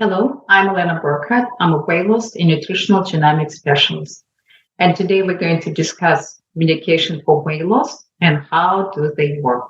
Hello, I'm Elena Burkhardt. I'm a weight loss and nutritional genomics specialist. And today we're going to discuss medication for weight loss and how do they work.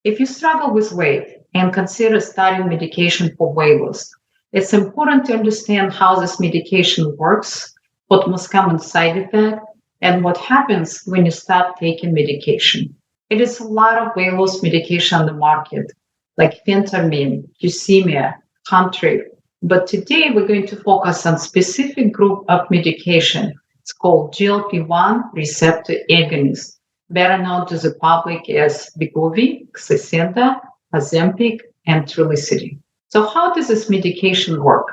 If you struggle with weight and consider starting medication for weight loss, it's important to understand how this medication works, what most common side effect, and what happens when you stop taking medication. It is a lot of weight loss medication on the market, like phentermine, Fusimia, Huntrip. But today we're going to focus on specific group of medication. It's called GLP-1 receptor agonist, better known to the public as Wegovy, Saxenda, Ozempic, and Trulicity. So how does this medication work?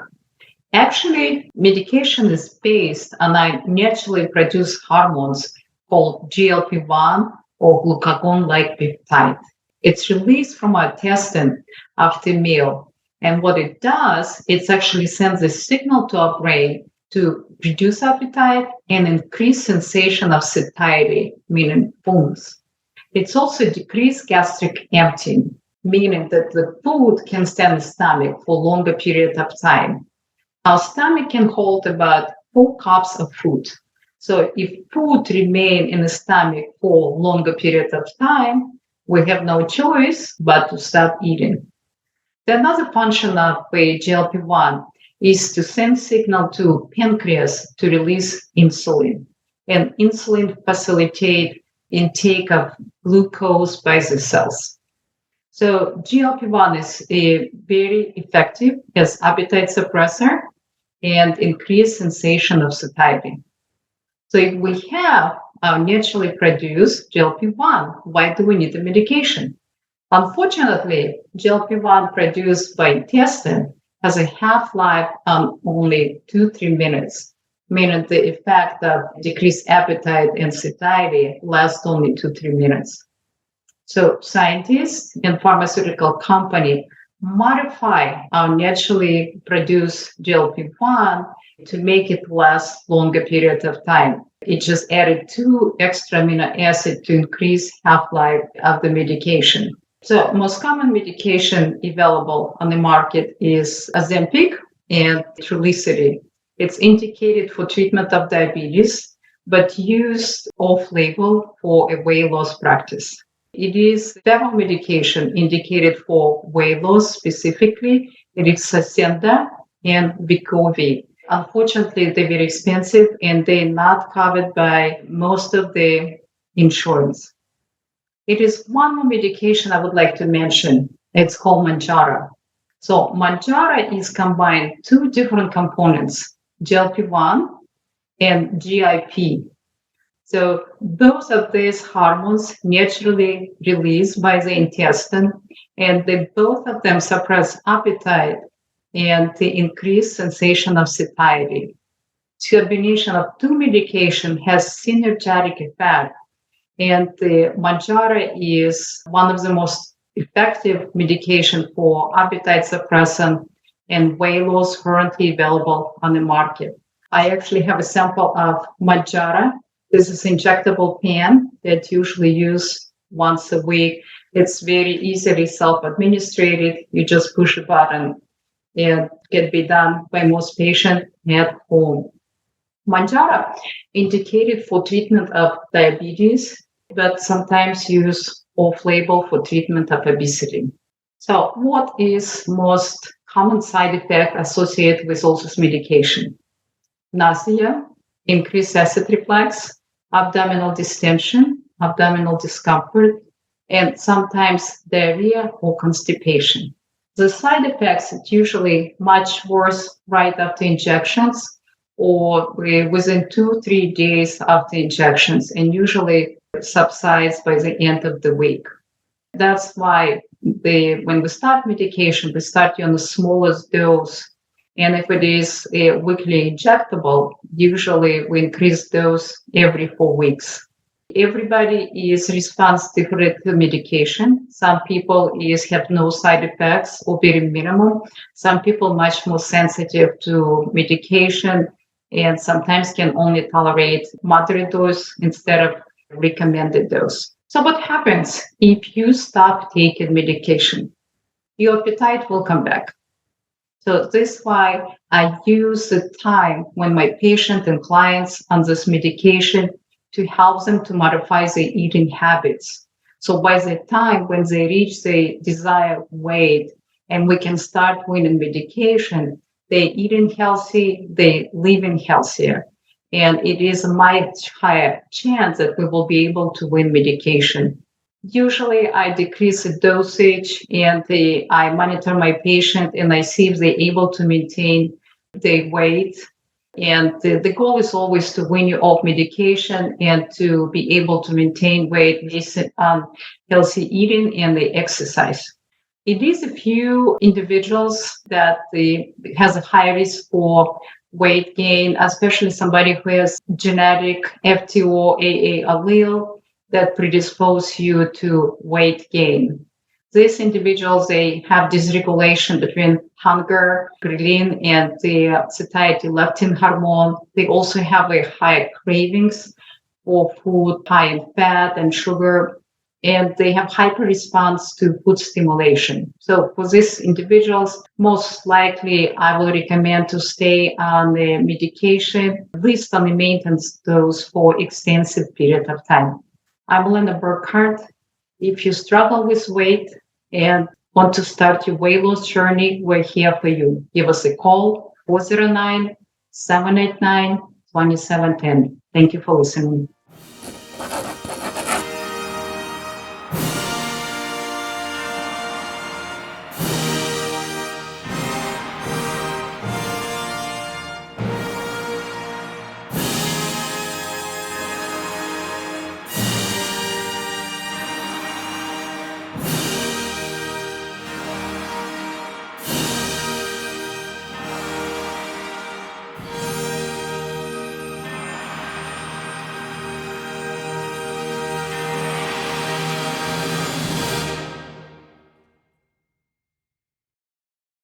Actually, medication is based on a naturally produced hormones called GLP-1 or glucagon-like peptide. It's released from our intestine after meal. And what it does, it actually sends a signal to our brain to reduce appetite and increase sensation of satiety, meaning fullness. It's also decreased gastric emptying, meaning that the food can stay in the stomach for a longer period of time. Our stomach can hold about 4 cups of food. So if food remain in the stomach for a longer period of time, we have no choice but to stop eating. The another function of the GLP-1 is to send signal to pancreas to release insulin. And insulin facilitate intake of glucose by the cells. So GLP-1 is very effective as appetite suppressor and increased sensation of satiety. So if we have our naturally produced GLP-1, why do we need the medication? Unfortunately, GLP-1 produced by intestine has a half-life of only 2-3 minutes, meaning the effect of decreased appetite and satiety lasts only 2-3 minutes. So scientists and pharmaceutical company modify our naturally produced GLP-1 to make it last longer period of time. It just added 2 extra amino acids to increase half-life of the medication. So most common medication available on the market is Ozempic and Trulicity. It's indicated for treatment of diabetes, but used off-label for a weight loss practice. It is federal medication indicated for weight loss specifically. It is Saxenda and Wegovy. Unfortunately, they're very expensive and they're not covered by most of the insurance. It is one more medication I would like to mention. It's called Mounjaro. So Mounjaro is combined 2 different components, GLP-1 and GIP. So both of these hormones naturally released by the intestine, and both of them suppress appetite and the increased sensation of satiety. The combination of 2 medication has synergetic effect. And the Mounjaro is one of the most effective medication for appetite suppressant and weight loss currently available on the market. I actually have a sample of Mounjaro. This is injectable pen that's usually used once a week. It's very easily self-administered. You just push a button and can be done by most patients at home. Mounjaro indicated for treatment of diabetes, but sometimes used off-label for treatment of obesity. So what is most common side effect associated with all this medication? Nausea, increased acid reflux, abdominal distension, abdominal discomfort, and sometimes diarrhea or constipation. The side effects are usually much worse right after injections or within 2-3 days after injections, and usually subsides by the end of the week. That's why when we start medication, we start on the smallest dose. And if it is a weekly injectable, usually we increase dose every 4 weeks. Everybody is responds different to medication. Some people have no side effects or very minimal. Some people much more sensitive to medication and sometimes can only tolerate moderate dose instead of recommended dose. So what happens if you stop taking medication? Your appetite will come back. So this is why I use the time when my patient and clients on this medication to help them to modify their eating habits. So by the time when they reach the desired weight and we can start winning medication, they're eating healthy, they're living healthier. And it is a much higher chance that we will be able to win medication. Usually I decrease the dosage and I monitor my patient and I see if they're able to maintain their weight. And the goal is always to wean you off medication and to be able to maintain weight based on healthy eating and the exercise. It is a few individuals that has a high risk for weight gain, especially somebody who has genetic FTO AA allele that predispose you to weight gain. These individuals, they have dysregulation between hunger, ghrelin, and the satiety leptin hormone. They also have a higher cravings for food high in fat and sugar, and they have hyper response to food stimulation. So for these individuals, most likely I will recommend to stay on the medication, at least on the maintenance dose for extensive period of time. I'm Linda Burkhardt. If you struggle with weight and want to start your weight loss journey, we're here for you. Give us a call, 409-789-2710. Thank you for listening.